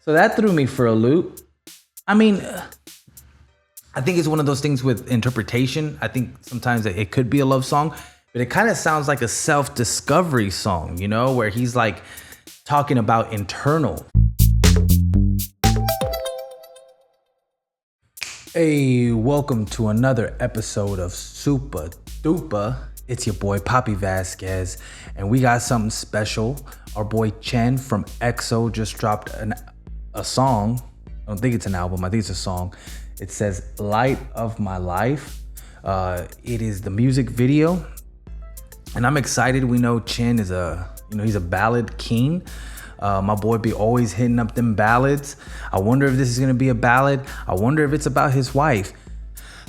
So that threw me for a loop. I mean, I think it's one of those things with interpretation. I think sometimes it could be a love song, but it kind of sounds like a self-discovery song, you know, where he's like talking about internal. Hey, welcome to another episode of Supadupa. It's your boy Papi Vazquez, and we got something special. Our boy Chen from EXO just dropped a song. I don't think it's an album, I think it's a song. It says Light of My Life. It is the music video, and I'm excited. We know Chen is he's a ballad king. My boy be always hitting up them ballads. I wonder if this is gonna be a ballad. I wonder if it's about his wife.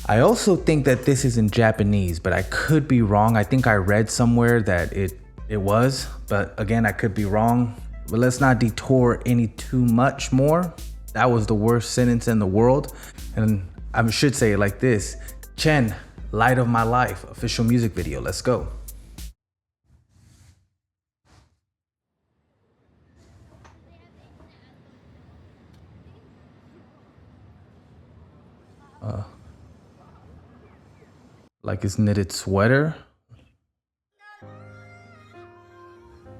I also think that this is in Japanese, but I could be wrong. I think I read somewhere that it was, but again, I could be wrong. But let's not detour any too much more. That was the worst sentence in the world. And I should say it like this: Chen, Light of My Life, official music video. Let's go. Like his knitted sweater.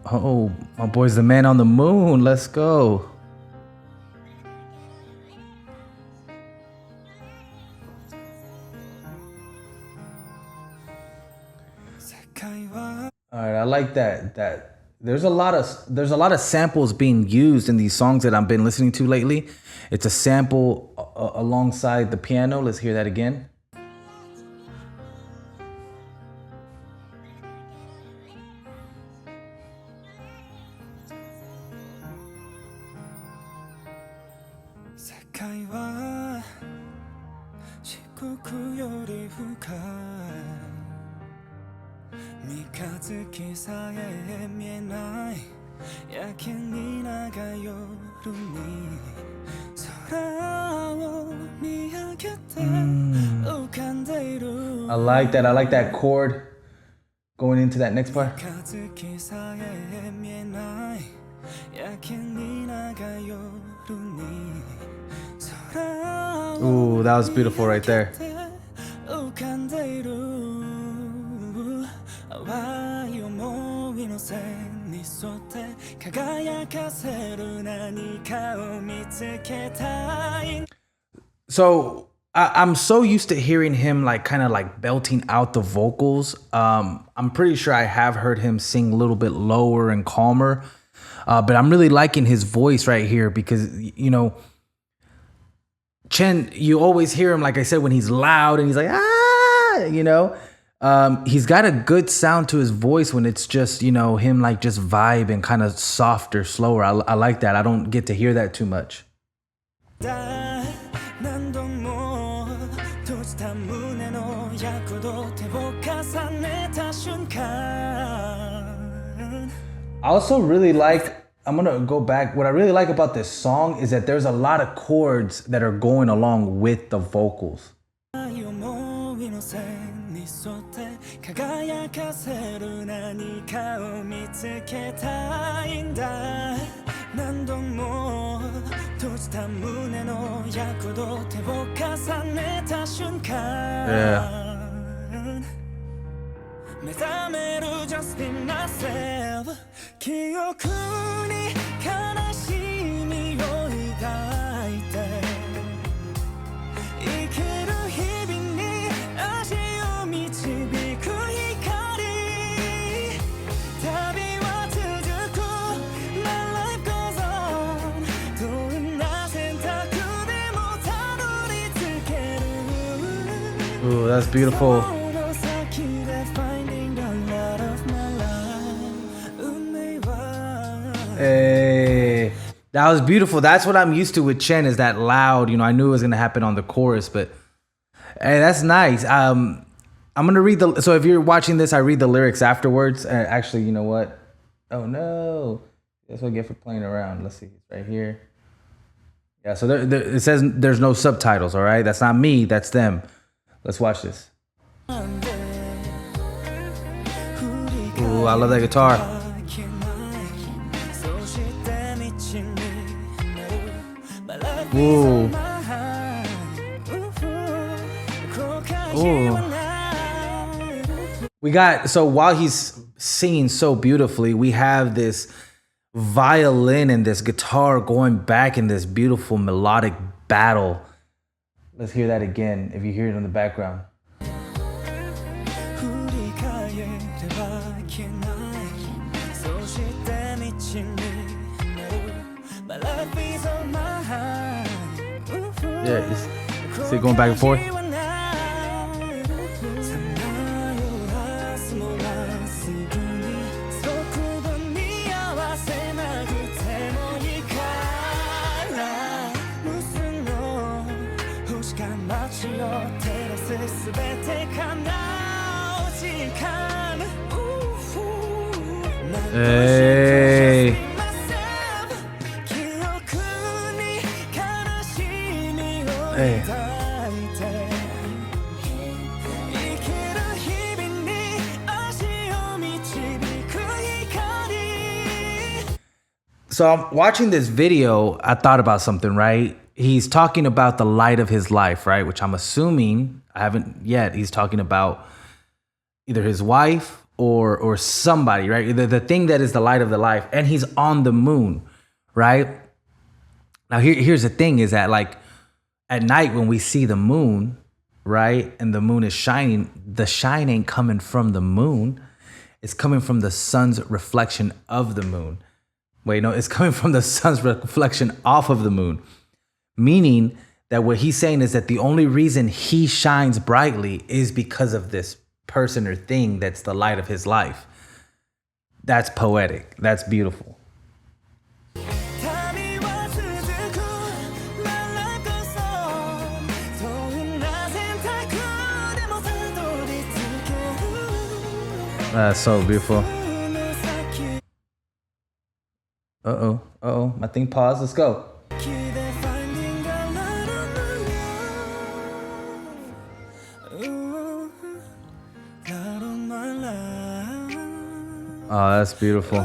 Oh, my boy's the man on the moon. Let's go. All right, I like that. There's a lot of samples being used in these songs that I've been listening to lately. It's a sample alongside the piano. Let's hear that again. I like that. I like that chord going into that next part. Ooh, that was beautiful right there. So I'm so used to hearing him like kind of like belting out the vocals. I'm pretty sure I have heard him sing a little bit lower and calmer, but I'm really liking his voice right here because, you know, Chen, you always hear him, like I said, when he's loud and he's like, you know, he's got a good sound to his voice when it's just, you know, him like just vibe and kind of softer, slower. I like that. I don't get to hear that too much. I also really like, I'm gonna go back. What I really like about this song is that there's a lot of chords that are going along with the vocals. Yeah. Ooh, that's beautiful. Hey, that was beautiful. That's what I'm used to with Chen, is that loud. You know, I knew it was gonna happen on the chorus, but hey, that's nice. I'm gonna read the. So if you're watching this, I read the lyrics afterwards. Actually, you know what? Oh no, that's what I get for playing around. Let's see, it's right here. Yeah, so it says there's no subtitles. All right, that's not me. That's them. Let's watch this. Ooh, I love that guitar. Ooh. Ooh. We got, so while he's singing so beautifully, we have this violin and this guitar going back in this beautiful melodic battle. Let's hear that again if you hear it in the background. Yeah, see it going back and forth? Hey. Hey. So I'm watching this video, I thought about something, right? He's talking about the light of his life, right? Which I'm assuming, I haven't yet, he's talking about either his wife or somebody, right? The thing that is the light of the life. And he's on the moon, right? Now here's the thing is that like at night when we see the moon, right? And the moon is shining, the shine ain't coming from the moon. It's coming from the sun's reflection of the moon. Wait, no, it's coming from the sun's reflection off of the moon. Meaning that what he's saying is that the only reason he shines brightly is because of this person or thing that's the light of his life. That's poetic. That's beautiful. That's so beautiful. Uh-oh, my thing paused. Let's go. Oh, that's beautiful.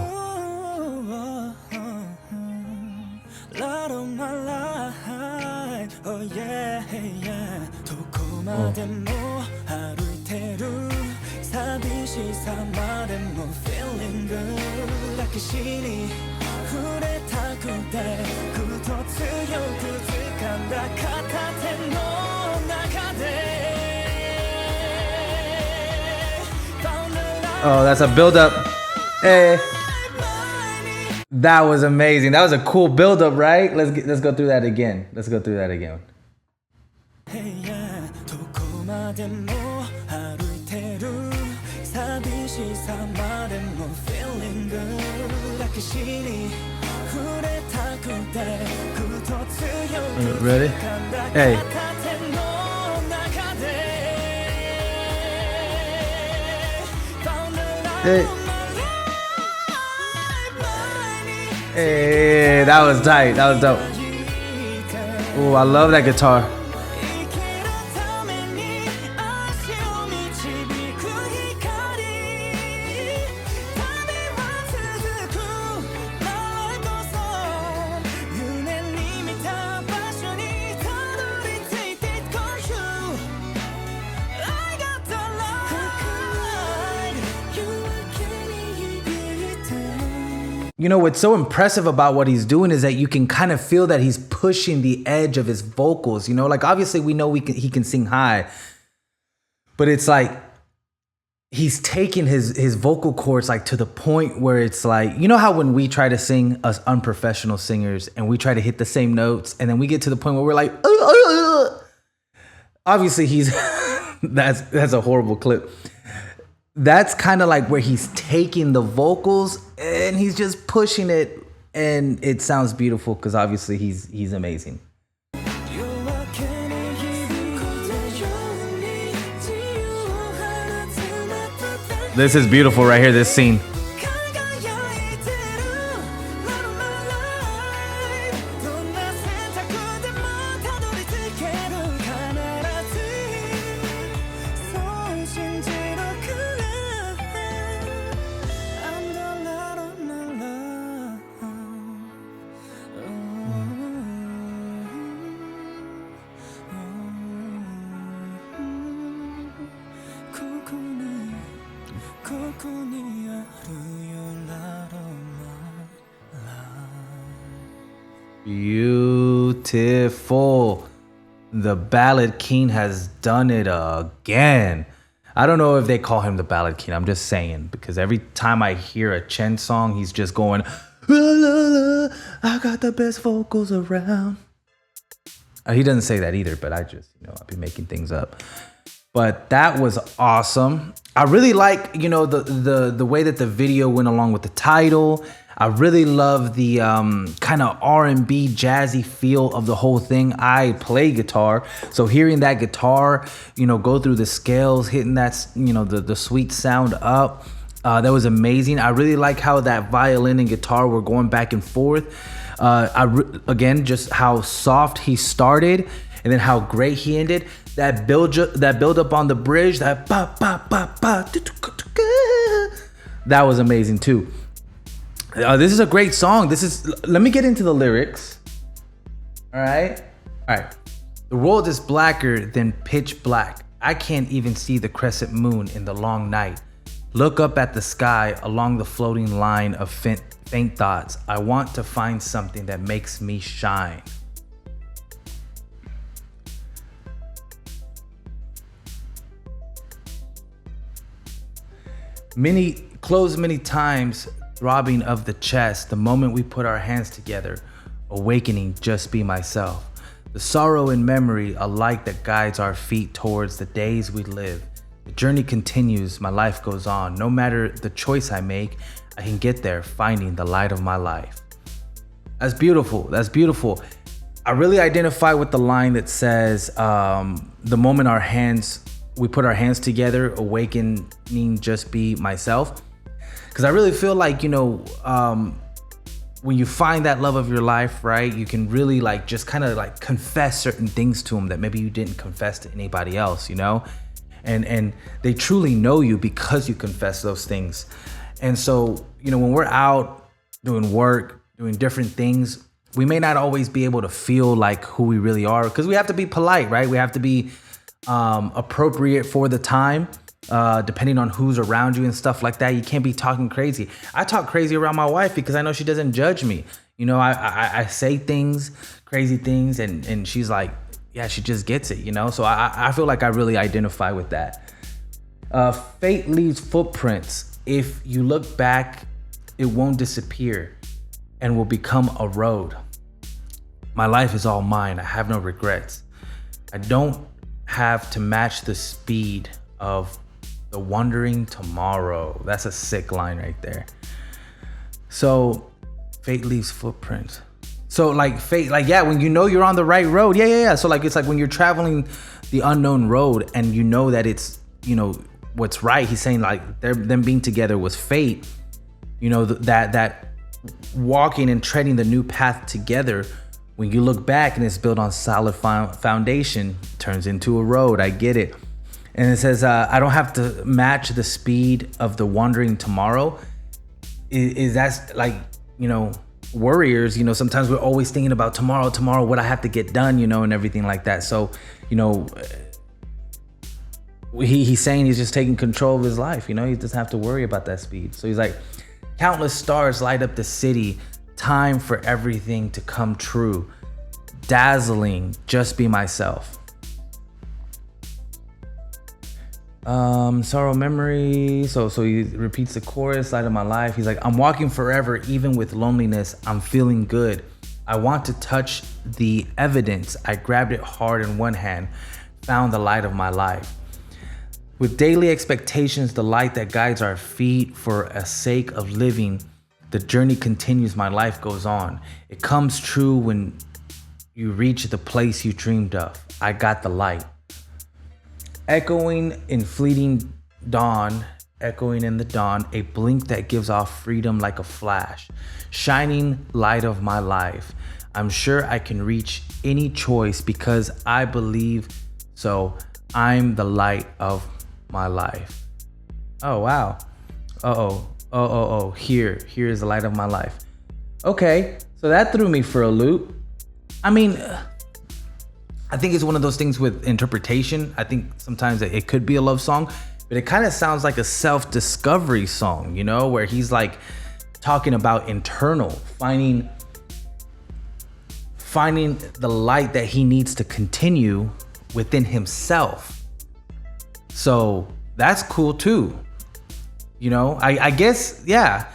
Oh, that's a build-up. Hey, that was amazing. That was a cool build-up, right? Let's go through that again. Let's go through that again. Ready? Hey. Hey. Hey, that was tight. That was dope. Oh, I love that guitar. You know, what's so impressive about what he's doing is that you can kind of feel that he's pushing the edge of his vocals. You know, like obviously we know he can sing high, but it's like he's taking his vocal cords like to the point where it's like, you know how when we try to sing as unprofessional singers and we try to hit the same notes and then we get to the point where we're like, obviously he's, that's a horrible clip. That's kind of like where he's taking the vocals and he's just pushing it, and it sounds beautiful because obviously he's amazing. This is beautiful right here, this scene. Beautiful. The Ballad King has done it again. I don't know if they call him the Ballad King. I'm just saying, because every time I hear a Chen song, he's just going, la, la, la, I got the best vocals around. He doesn't say that either, but I just, I'll be making things up. But that was awesome. I really like, the way that the video went along with the title. I really love the kind of R&B jazzy feel of the whole thing. I play guitar, so hearing that guitar, go through the scales, hitting that, the sweet sound up, that was amazing. I really like how that violin and guitar were going back and forth. Again, just how soft he started and then how great he ended. That build up on the bridge, that ba ba ba ba, that was amazing too. This is a great song. Let me get into the lyrics. All right. The world is blacker than pitch black. I can't even see the crescent moon in the long night. Look up at the sky along the floating line of faint thoughts. I want to find something that makes me shine. Closed many times, throbbing of the chest, the moment we put our hands together, awakening, just be myself. The sorrow and memory, a light that guides our feet towards the days we live. The journey continues, my life goes on. No matter the choice I make, I can get there, finding the light of my life. That's beautiful. I really identify with the line that says, the moment we put our hands together, awakening, just be myself. Because I really feel like, when you find that love of your life, right, you can really just kind of confess certain things to them that maybe you didn't confess to anybody else, and they truly know you because you confess those things. And so, when we're out doing work, doing different things, we may not always be able to feel like who we really are, because we have to be polite, right? We have to be appropriate for the time. Depending on who's around you and stuff like that, you can't be talking crazy. I talk crazy around my wife because I know she doesn't judge me. I say crazy things, and she's like, yeah, she just gets it, So I feel like I really identify with that. Fate leaves footprints. If you look back, it won't disappear and will become a road. My life is all mine. I have no regrets. I don't have to match the speed of the wandering tomorrow. That's a sick line right there. So fate leaves footprints. So fate, when you're on the right road. Yeah. So it's like when you're traveling the unknown road and that it's, what's right. He's saying them being together was fate. That walking and treading the new path together, when you look back and it's built on solid foundation, turns into a road. I get it. And it says, I don't have to match the speed of the wandering tomorrow. That's warriors, sometimes we're always thinking about tomorrow, what I have to get done, and everything like that. So, he's saying he's just taking control of his life, he doesn't have to worry about that speed. So he's like, countless stars light up the city, time for everything to come true. Dazzling, just be myself. Sorrow, memory. So he repeats the chorus, light of my life. He's like, I'm walking forever, even with loneliness. I'm feeling good. I want to touch the evidence. I grabbed it hard in one hand, found the light of my life. With daily expectations, the light that guides our feet for a sake of living, the journey continues, my life goes on. It comes true when you reach the place you dreamed of. I got the light. Echoing in fleeting dawn, echoing in the dawn, a blink that gives off freedom like a flash. Shining light of my life. I'm sure I can reach any choice because I believe so. I'm the light of my life. Oh, wow. Here is the light of my life. Okay, so that threw me for a loop. I mean, I think it's one of those things with interpretation. I think sometimes it could be a love song, but it kind of sounds like a self-discovery song, you know, where he's like talking about internal, finding the light that he needs to continue within himself. So that's cool too. You know, I guess, yeah.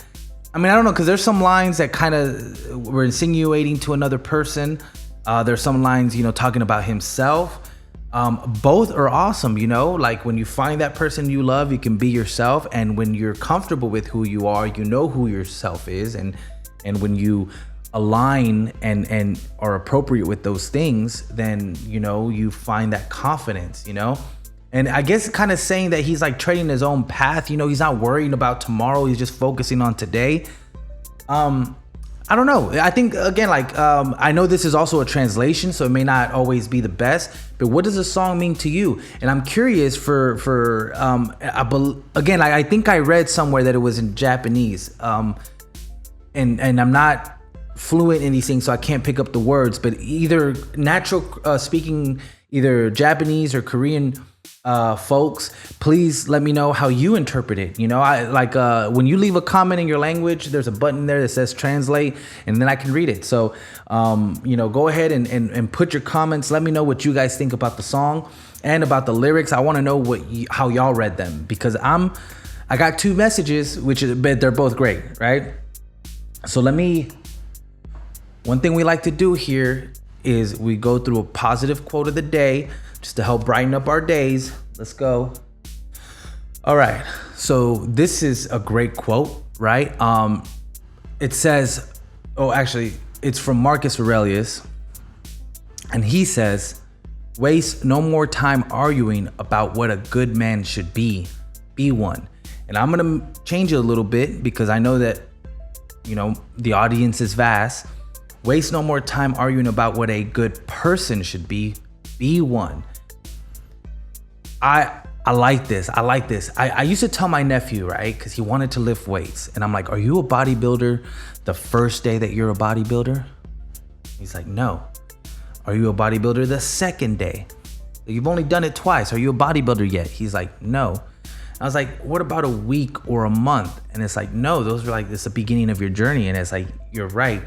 I mean, I don't know, because there's some lines that kind of were insinuating to another person. There's some lines, you know, talking about himself. Both are awesome, you know, like when you find that person you love, you can be yourself. And when you're comfortable with who you are, you know who yourself is. And when you align and are appropriate with those things, then, you know, you find that confidence, you know. And I guess kind of saying that he's like treading his own path, you know, he's not worrying about tomorrow, he's just focusing on today. I don't know. I think, again, like, I know this is also a translation, so it may not always be the best, but what does a song mean to you? And I'm curious again, I think I read somewhere that it was in Japanese, and I'm not fluent in these things, so I can't pick up the words, but either natural speaking, either Japanese or Korean folks, please let me know how you interpret it. You know, I like when you leave a comment in your language, there's a button there that says translate, and then I can read it. So you know, go ahead and put your comments. Let me know what you guys think about the song and about the lyrics. I want to know how y'all read them, because I got two messages, but they're both great, right? So one thing we like to do here is we go through a positive quote of the day, just to help brighten up our days. Let's go. All right. So this is a great quote, right? It says, actually, it's from Marcus Aurelius. And he says, waste no more time arguing about what a good man should be. Be one. And I'm going to change it a little bit, because I know that, you know, the audience is vast. Waste no more time arguing about what a good person should be. Be one. I like this. I used to tell my nephew, right? Because he wanted to lift weights. And I'm like, are you a bodybuilder the first day that you're a bodybuilder? He's like, no. Are you a bodybuilder the second day? You've only done it twice. Are you a bodybuilder yet? He's like, no. I was like, what about a week or a month? And it's like, no, those are like, it's the beginning of your journey. And it's like, you're right.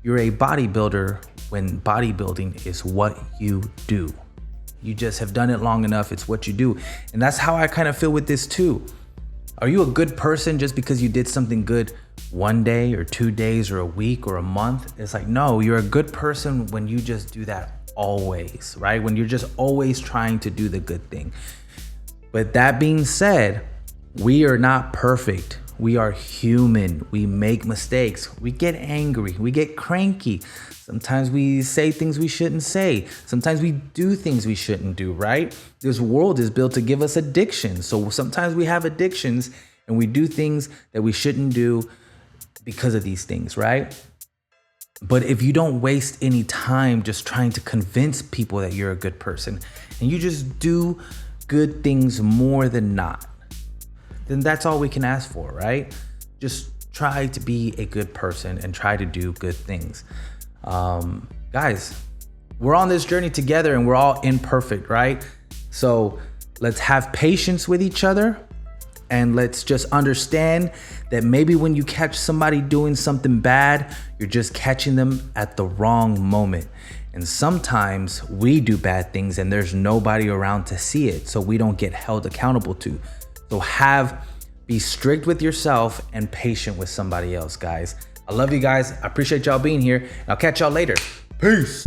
You're a bodybuilder when bodybuilding is what you do. You just have done it long enough. It's what you do. And that's how I kind of feel with this too. Are you a good person just because you did something good one day or 2 days or a week or a month? It's like, no, you're a good person when you just do that always, right? When you're just always trying to do the good thing. But that being said, we are not perfect. We are human. We make mistakes. We get angry. We get cranky. Sometimes we say things we shouldn't say. Sometimes we do things we shouldn't do, right? This world is built to give us addictions. So sometimes we have addictions and we do things that we shouldn't do because of these things, right? But if you don't waste any time just trying to convince people that you're a good person, and you just do good things more than not, then that's all we can ask for, right? Just try to be a good person and try to do good things. Guys, we're on this journey together and we're all imperfect, right? So let's have patience with each other, and let's just understand that maybe when you catch somebody doing something bad, you're just catching them at the wrong moment. And sometimes we do bad things and there's nobody around to see it, so we don't get held accountable to. So be strict with yourself and patient with somebody else, guys. I love you guys. I appreciate y'all being here. And I'll catch y'all later. Peace.